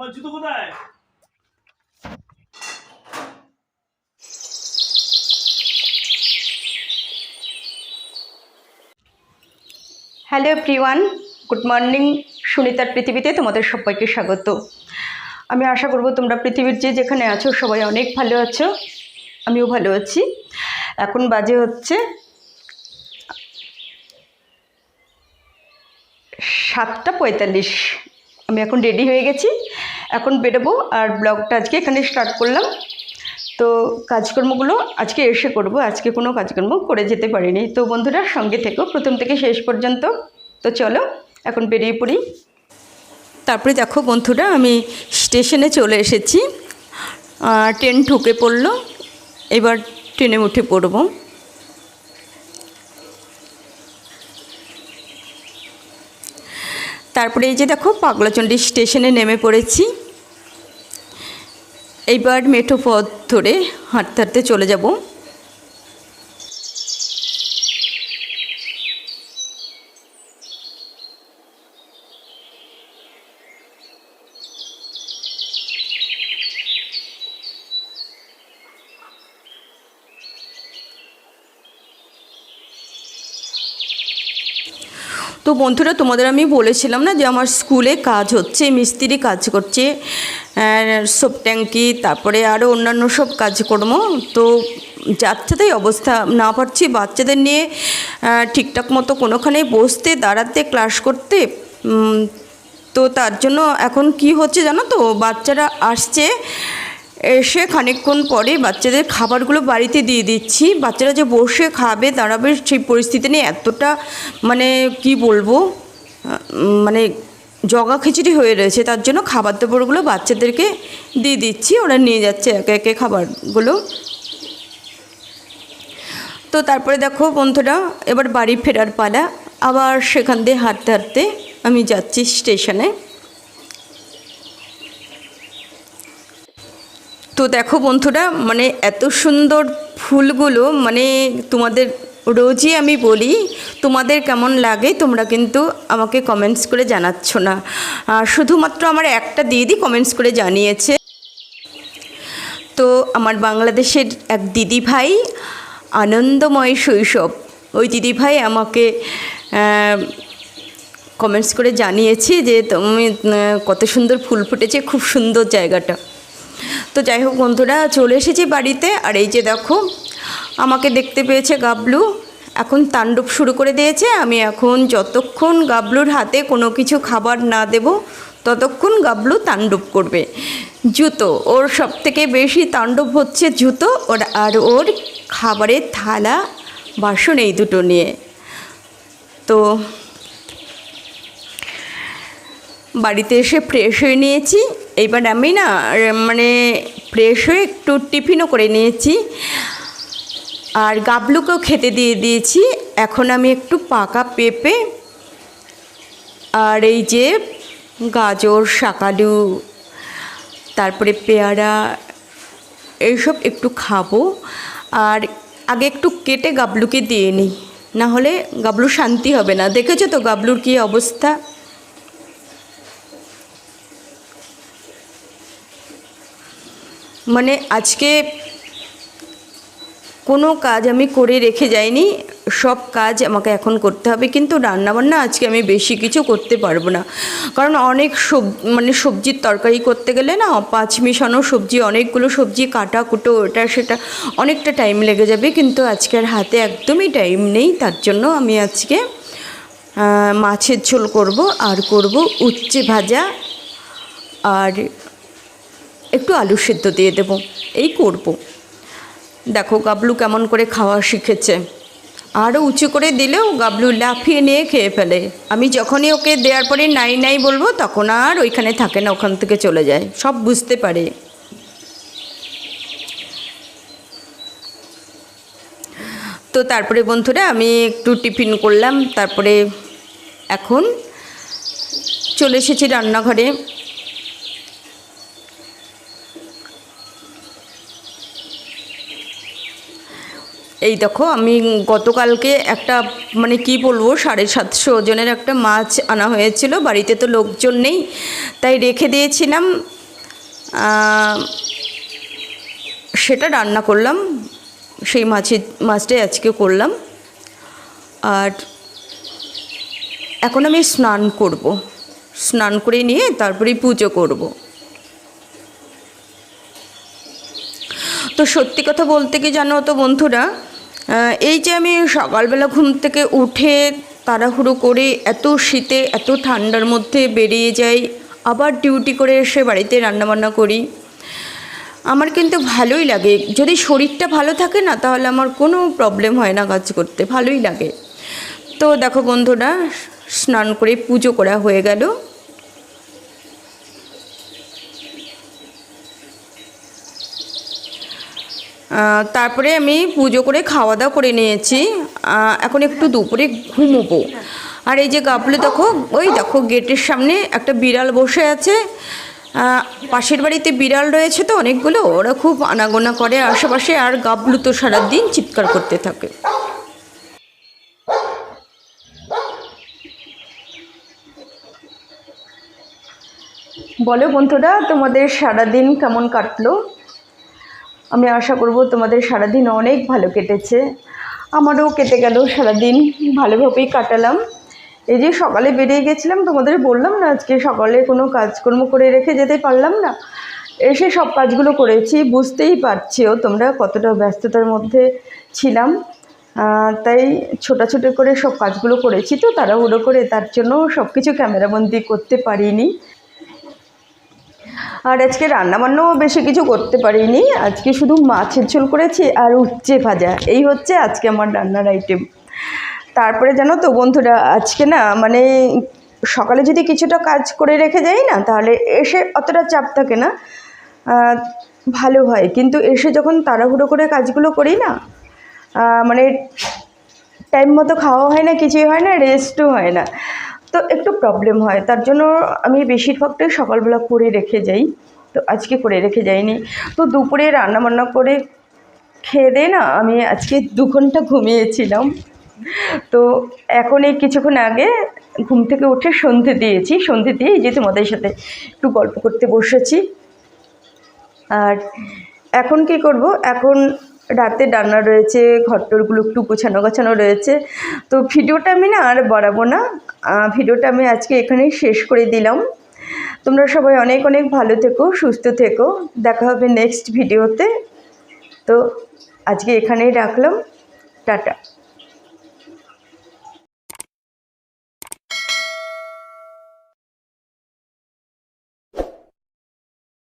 আমার জুতো কোথায়? Hello everyone, good morning. সুনিতার পৃথিবীতে তোমাদের সবাইকে স্বাগত। আমি আশা করব তোমরা পৃথিবীর যেখানে আছো সবাই অনেক ভালো আছো, আমিও ভালো আছি। এখন বাজে হচ্ছে 7:45। আমি এখন রেডি হয়ে গেছি, এখন বেরোবো। আর ব্লগটা আজকে এখানে স্টার্ট করলাম। তো কাজকর্মগুলো আজকে এসে করব, আজকে কোনো কাজকর্ম করে যেতে পারিনি। তো বন্ধুরা সঙ্গে থেকো প্রথম থেকে শেষ পর্যন্ত। তো চলো এখন বেরিয়ে পড়ি। তারপরে দেখো বন্ধুরা, আমি স্টেশনে চলে এসেছি। ট্রেন ঢুকে পড়লো, এবার ট্রেনে উঠে পড়ব। তারপরে এই যে দেখো পাগলাচণ্ডী স্টেশনে নেমে পড়েছি। এইবার মেঠো পথ ধরে হাঁটতে হাঁটতে চলে যাব। তো বন্ধুরা তোমাদের আমি বলেছিলাম না যে আমার স্কুলে কাজ হচ্ছে, মিস্ত্রি কাজ করছে, সব ট্যাঙ্কি, তারপরে আরও অন্যান্য সব কাজকর্ম। তো যাচ্ছে তাই অবস্থা, না পারছি বাচ্চাদের নিয়ে ঠিকঠাক মতো কোনোখানে বসতে দাঁড়াতে ক্লাস করতে। তো তার জন্য এখন কি হচ্ছে জানো তো, বাচ্চারা আসছে, এসে খানিকক্ষণ পরে বাচ্চাদের খাবারগুলো বাড়িতে দিয়ে দিচ্ছি। বাচ্চারা যে বসে খাবে দাঁড়াবে সেই পরিস্থিতি নেই, এতটা মানে কি বলবো, মানে জগা খিচুড়ি হয়ে রয়েছে। তার জন্য খাবার দাবারগুলো বাচ্চাদেরকে দিয়ে দিচ্ছি, ওরা নিয়ে যাচ্ছে একে একে খাবারগুলো। তো তারপরে দেখো বন্ধুরা, এবার বাড়ি ফেরার পালা। আবার সেখান দিয়ে হাঁটতে হাঁটতে আমি যাচ্ছি স্টেশনে। তো দেখো বন্ধুরা, মানে এত সুন্দর ফুলগুলো, মানে তোমাদের রোজই আমি বলি তোমাদের কেমন লাগে, তোমরা কিন্তু আমাকে কমেন্টস করে জানাচ্ছ না। শুধুমাত্র আমার একটা দিদি কমেন্টস করে জানিয়েছে। তো আমার বাংলাদেশের এক দিদি ভাই, আনন্দময় শৈশব, ওই দিদি ভাই আমাকে কমেন্টস করে জানিয়েছে যে তুমি কত সুন্দর ফুল ফুটেছে, খুব সুন্দর জায়গাটা। তো যাই হোক বন্ধুরা, চলে এসেছি বাড়িতে। আর এই যে দেখো আমাকে দেখতে পেয়েছে গাবলু, এখন তাণ্ডব শুরু করে দিয়েছে। আমি এখন যতক্ষণ গাবলুর হাতে কোনো কিছু খাবার না দেব ততক্ষণ গাবলু তাণ্ডব করবে। জুতো, ওর সবথেকে বেশি তাণ্ডব হচ্ছে জুতো আর ওর খাবারের থালা বাসন, এই দুটো নিয়ে। তো বাড়িতে এসে ফ্রেশ হয়ে নিয়েছি। এইবার আমি না মানে ফ্রেশ হয়ে একটু টিফিনও করে নিয়েছি, আর গাবলুকেও খেতে দিয়ে দিয়েছি। এখন আমি একটু পাকা পেঁপে আর এই যে গাজর, শাকালু, তারপরে পেয়ারা, এইসব একটু খাবো। আর আগে একটু কেটে গাবলুকে দিয়ে নিই, না হলে গাবলু শান্তি হবে না। দেখেছো তো গাবলুর কী অবস্থা। মানে আজকে কোনো কাজ আমি করে রেখে যাইনি, সব কাজ আমাকে এখন করতে হবে। কিন্তু রান্নাবান্না আজকে আমি বেশি কিছু করতে পারবো না, কারণ অনেক সবজির তরকারি করতে গেলে না, পাঁচ মিশানো সবজি, অনেকগুলো সবজি কাটা কুটো, ওটা সেটা অনেকটা টাইম লেগে যাবে। কিন্তু আজকের হাতে একদমই টাইম নেই। তার জন্য আমি আজকে মাছের ঝোল করব, আর করব উচ্ছে ভাজা, আর একটু আলু সেদ্ধ দিয়ে দেব, এই করব। দেখো গাবলু কেমন করে খাওয়া শিখেছে। আরও উঁচু করে দিলেও গাবলু লাফিয়ে নিয়ে খেয়ে ফেলে। আমি যখনই ওকে দেওয়ার পরে নাই নাই বলবো তখন আর ওইখানে থাকে না, ওখান থেকে চলে যায়, সব বুঝতে পারে। তো তারপরে বন্ধুরা আমি একটু টিফিন করলাম, তারপরে এখন চলে এসেছি রান্নাঘরে। এই দেখো আমি গতকালকে একটা মানে কি বলবো 750 ওজনের একটা মাছ আনা হয়েছিল, বাড়িতে তো লোকজন নেই তাই রেখে দিয়েছিলাম, সেটা রান্না করলাম, সেই মাছটাই আজকে করলাম। আর এখন আমি স্নান করব, স্নান করে নিয়ে তারপরেই পুজো করব। তো সত্যি কথা বলতে কি জানো তো বন্ধুরা, এই যে আমি সকালবেলা ঘুম থেকে উঠে তাড়াহুড়ো করে এত শীতে এত ঠান্ডার মধ্যে বেরিয়ে যাই, আবার ডিউটি করে এসে বাড়িতে রান্নাবান্না করি, আমার কিন্তু ভালোই লাগে। যদি শরীরটা ভালো থাকে না তাহলে আমার কোনো প্রবলেম হয় না কাজ করতে, ভালোই লাগে। তো দেখো বন্ধুরা, স্নান করে পুজো করা হয়ে গেল। তারপরে আমি পুজো করে খাওয়া দাওয়া করে নিয়েছি, এখন একটু দুপুরে ঘুমোবো। আর এই যে গাবলু দেখো, ওই দেখো গেটের সামনে একটা বিড়াল বসে আছে, পাশের বাড়িতে বিড়াল রয়েছে তো অনেকগুলো, ওরা খুব আনাগোনা করে আশেপাশে, আর গাবলু তো সারাদিন চিৎকার করতে থাকে। বলো বন্ধুরা, তোমাদের সারাদিন কেমন কাটলো? আমি আশা করব তোমাদের সারাদিন অনেক ভালো কেটেছে, আমারও কেটে গেল, সারাদিন ভালোভাবেই কাটালাম। এই যে সকালে বেরিয়ে গেছিলাম, তোমাদের বললাম না আজকে সকালে কোনো কাজকর্ম করে রেখে যেতে পারলাম না, এসে সব কাজগুলো করেছি। বুঝতেই পারছিও তোমরা কতটা ব্যস্ততার মধ্যে ছিলাম, তাই ছোটাছুটি করে সব কাজগুলো করেছি, তো তাড়াহুড়ো করে, তার জন্য সব কিছু ক্যামেরাবন্দি করতে পারিনি। আর আজকে রান্নাবান্নাও বেশি কিছু করতে পারিনি, আজকে শুধু মাছের ঝোল করেছি আর উচ্ছে ভাজা, এই হচ্ছে আজকে আমার রান্নার আইটেম। তারপরে জানো তো বন্ধুরা, আজকে না মানে সকালে যদি কিছুটা কাজ করে রেখে যাই না তাহলে এসে অতটা চাপ থাকে না, ভালো হয়। কিন্তু এসে যখন তাড়াহুড়ো করে কাজগুলো করি না, মানে টাইম মতো খাওয়া হয় না, কিছুই হয় না, রেস্টও হয় না, তো একটু প্রবলেম হয়। তার জন্য আমি বেশিরভাগটাই সকালবেলা করে রেখে যাই, তো আজকে করে রেখে যাইনি। তো দুপুরে রান্নাবান্না করে খেয়ে দিয়ে না আমি আজকে 2 ঘন্টা ঘুমিয়েছিলাম। তো এখন এই কিছুক্ষণ আগে ঘুম থেকে উঠে সন্ধে দিয়েছি, সন্ধে দিয়ে এই যে তোমাদের সাথে একটু গল্প করতে বসেছি। আর এখন কি করব, এখন রাতে রান্না রয়েছে, ঘরটরগুলো একটু গোছানো রয়েছে, তো ভিডিওটা আমি না আর বাড়াবো না, ভিডিওটা আমি আজকে এখানেই শেষ করে দিলাম। তোমরা সবাই অনেক অনেক ভালো থেকো, সুস্থ থেকো, দেখা হবে নেক্সট ভিডিওতে। তো আজকে এখানেই রাখলাম, টাটা।